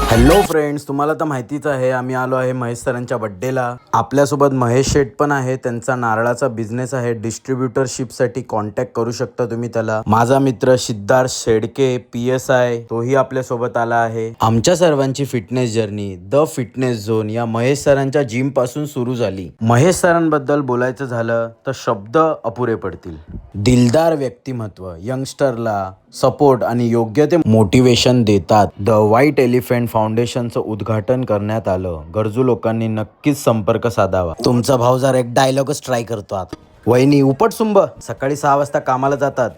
Hello friends, तुम्हाला तर माहितीच आहे आम्ही आलो आहे महेश सरांच्या बड्डेला. आपल्यासोबत महेश शेठ पण आहे. त्यांचा नारळाचा बिझनेस आहे. डिस्ट्रीब्युटरशिपसाठी कॉन्टॅक्ट करू शकता तुम्ही त्याला. माझा मित्र सिद्धार्थ शेडके PSI तोही आपल्यासोबत आला आहे. आमच्या सर्वांची fitness journey the fitness zone या महेश सरांच्या जिम पासून सुरू झाली. महेश सरांबद्दल बोलायचं झालं तर शब्द अपुरे पडतील. दिलदार व्यक्तिमत्व, यंगस्टरला सपोर्ट आणि योग्य ते मोटिवेशन देतात. द व्हाईट एलिफंट फाउंडेशनचं उद्घाटन करण्यात आलं. गरजू लोकांनी नक्कीच संपर्क साधावा. तुमचा भाऊ जर एक डायलॉगच ट्राय करतो आता. वहिनी उपट सुंब सकाळी 6 वाजता कामाला जातात,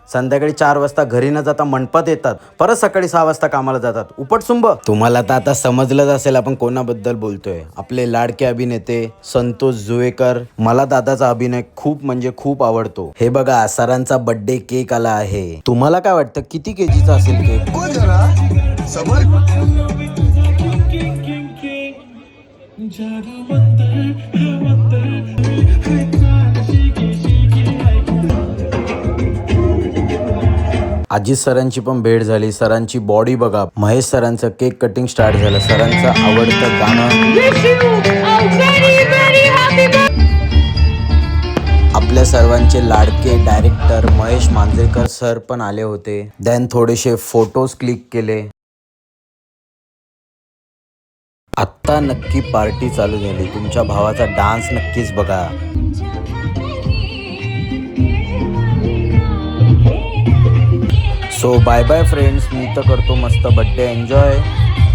संध्याकाळी 4 वाजता घरी न जाता मंडपात येतात, परत सकाळी 6 वाजता कामाला जातात. उपट सुंब. तुम्हाला तर आता समजलंच असेल आपण कोणाबद्दल बोलतोय. आपले लाडके अभिनेते संतोष जुवेकर. मला दादाचा अभिनय खूप म्हणजे खूप आवडतो. हे बघा सरांचा बर्थडे केक आला आहे. तुम्हाला काय वाटतं किती केजीचा असेल केक? अजित सरांची पण भेट झाली. सरांची बॉडी बघा. महेश सरांचं केक कटिंग स्टार्ट झालं. सरांचं आवडतं गाणं. आपल्या सर्वांचे लाडके डायरेक्टर महेश मांजरेकर सर पण आले होते. देन थोडेसे फोटोज क्लिक केले. आत्ता नक्की पार्टी चालू झाली. तुमच्या भावाचा डान्स नक्कीच बघा. So bye bye friends. मी तर करतो मस्त बर्थडे एन्जॉय.